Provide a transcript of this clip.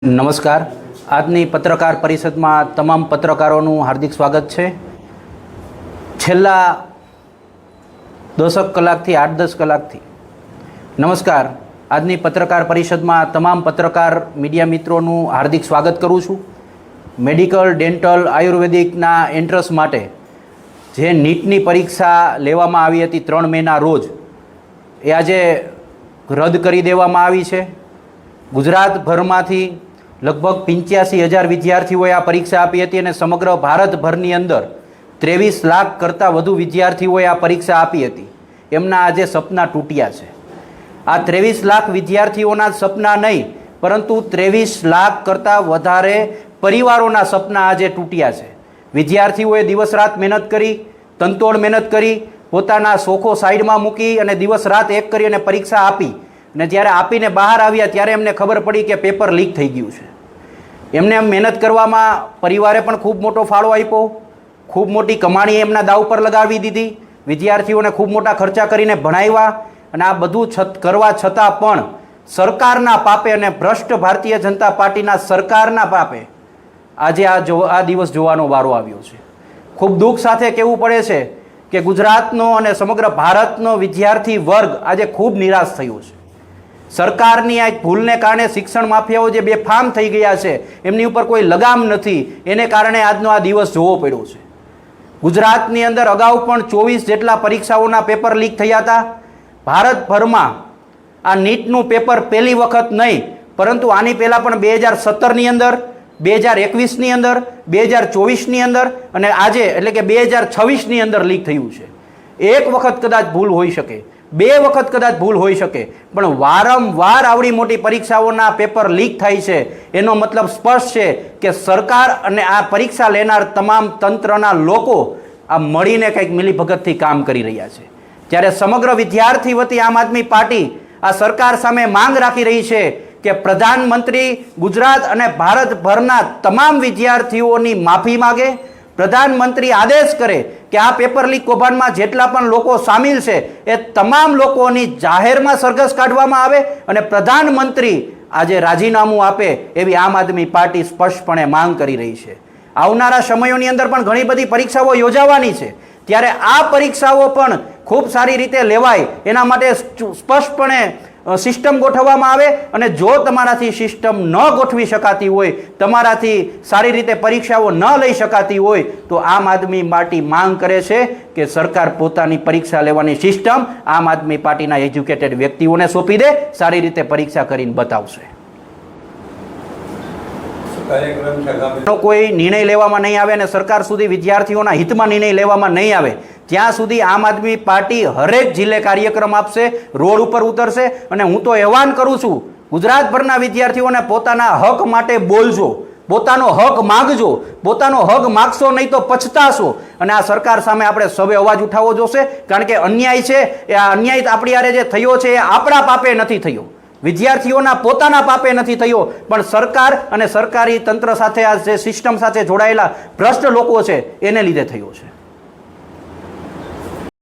નમસ્કાર। આજની પત્રકાર પરિષદમાં તમામ પત્રકારોનું હાર્દિક સ્વાગત છે। છેલ્લા 10 કલાકથી 8-10 કલાકથી નમસ્કાર। આજની પત્રકાર પરિષદમાં તમામ પત્રકાર મીડિયા મિત્રોનું હાર્દિક સ્વાગત કરું છું। મેડિકલ, ડેન્ટલ, આયુર્વેદિકના એન્ટ્રન્સ માટે જે નીટની પરીક્ષા લેવામાં આવી હતી 3 મેના રોજ, એ આજે રદ કરી દેવામાં આવી છે। ગુજરાતભરમાંથી લગભગ 85,000 વિદ્યાર્થીઓએ આ પરીક્ષા આપી હતી અને સમગ્ર ભારતભરની અંદર 23 લાખ કરતાં વધુ વિદ્યાર્થીઓએ આ પરીક્ષા આપી હતી। એમના આજે સપના તૂટ્યા છે। આ 23 લાખ વિદ્યાર્થીઓના સપના નહીં, પરંતુ 23 લાખ કરતાં વધારે પરિવારોના સપના આજે તૂટ્યા છે। વિદ્યાર્થીઓએ દિવસ રાત મહેનત કરી, તનતોડ મહેનત કરી, પોતાના શોખો સાઈડમાં મૂકી અને દિવસ રાત એક કરી અને પરીક્ષા આપી, અને જ્યારે આપીને બહાર આવ્યા ત્યારે એમને ખબર પડી કે પેપર લીક થઈ ગયું છે। એમને એમ મહેનત કરવામાં પરિવારે પણ ખૂબ મોટો ફાળો આપ્યો, ખૂબ મોટી કમાણી એમના દાવ પર લગાવી દીધી, વિદ્યાર્થીઓને ખૂબ મોટા ખર્ચા કરીને ભણાવ્યા, અને આ બધું કરવા છતાં પણ સરકારના પાપે અને ભ્રષ્ટ ભારતીય જનતા પાર્ટીના સરકારના પાપે આજે આ દિવસ જોવાનો વારો આવ્યો છે। ખૂબ દુઃખ સાથે કહેવું પડે છે કે ગુજરાતનો અને સમગ્ર ભારતનો વિદ્યાર્થી વર્ગ આજે ખૂબ નિરાશ થયો છે। સરકારની આ ભૂલને કારણે શિક્ષણ માફિયાઓ જે બેફામ થઈ ગયા છે, એમની ઉપર કોઈ લગામ નથી, એને કારણે આજનો આ દિવસ જોવો પડ્યો છે। ગુજરાતની અંદર અગાઉ પણ 24 જેટલા પરીક્ષાઓના પેપર લીક થયા હતા। ભારતભરમાં આ નીટનું પેપર પહેલી વખત નહીં, પરંતુ આની પહેલાં પણ 2017ની અંદર, 2021ની અંદર, 2024ની અંદર અને આજે એટલે કે 2026ની અંદર લીક થયું છે। એક વખત કદાચ ભૂલ હોઈ શકે, 2 વખત કદાચ ભૂલ હોઈ શકે, પણ વારંવાર આવડી મોટી પરીક્ષાઓના પેપર લીક થાય છે, એનો મતલબ સ્પષ્ટ છે કે સરકાર અને આ પરીક્ષા લેનાર તમામ તંત્રના લોકો આ મળીને કંઈક મિલીભગતથી કામ કરી રહ્યા છે। ત્યારે સમગ્ર વિદ્યાર્થી વતી આમ આદમી પાર્ટી આ સરકાર સામે માંગ રાખી રહી છે કે પ્રધાનમંત્રી ગુજરાત અને ભારતભરના તમામ વિદ્યાર્થીઓની માફી માગે, પ્રધાનમંત્રી આદેશ કરે કે આ પેપર લીક કૌભાંડમાં જેટલા પણ લોકો સામેલ છે એ તમામ લોકોની જાહેરમાં સરઘસ કાઢવામાં આવે અને પ્રધાનમંત્રી આજે રાજીનામું આપે, એવી આમ આદમી પાર્ટી સ્પષ્ટપણે માંગ કરી રહી છે। આવનારા સમયોની અંદર પણ ઘણી બધી પરીક્ષાઓ યોજાવાની છે, ત્યારે આ પરીક્ષાઓ પણ ખૂબ સારી રીતે લેવાય એના માટે સ્પષ્ટપણે સિસ્ટમ ગોઠવવામાં આવે, અને જો તમારાથી સિસ્ટમ ન ગોઠવી શકાતી હોય, તમારાથી સારી રીતે પરીક્ષાઓ ન લઈ શકાતી હોય, તો આમ આદમી પાર્ટી માંગ કરે છે કે સરકાર પોતાની પરીક્ષા લેવાની સિસ્ટમ આમ આદમી પાર્ટીના એજ્યુકેટેડ વ્યક્તિઓને સોંપી દે, સારી રીતે પરીક્ષા કરીને બતાવશે। કોઈ નિર્ણય લેવામાં નહીં આવે અને સરકાર સુધી વિદ્યાર્થીઓના હિતમાં નિર્ણય લેવામાં નહીં આવે ત્યાં સુધી આમ આદમી પાર્ટી હરેક જિલ્લે કાર્યક્રમ આપશે, રોડ ઉપર ઉતરશે। અને હું તો એવાન કરું છું ગુજરાતભરના વિદ્યાર્થીઓને પોતાના હક માટે બોલજો, પોતાનો હક માગજો, પોતાનો હક માગશો નહીં તો પછતાશો। અને આ સરકાર સામે આપણે સૌએ અવાજ ઉઠાવવો જોશે, કારણ કે અન્યાય છે, એ આ અન્યાય આપણી હારે જે થયો છે એ આપણા પાપે નથી થયો, વિદ્યાર્થીઓના પોતાના પાપે નથી થયો, પણ સરકાર અને સરકારી તંત્ર સાથે આ જે સિસ્ટમ સાથે જોડાયેલા ભ્રષ્ટ લોકો છે એને લીધે થયો છે।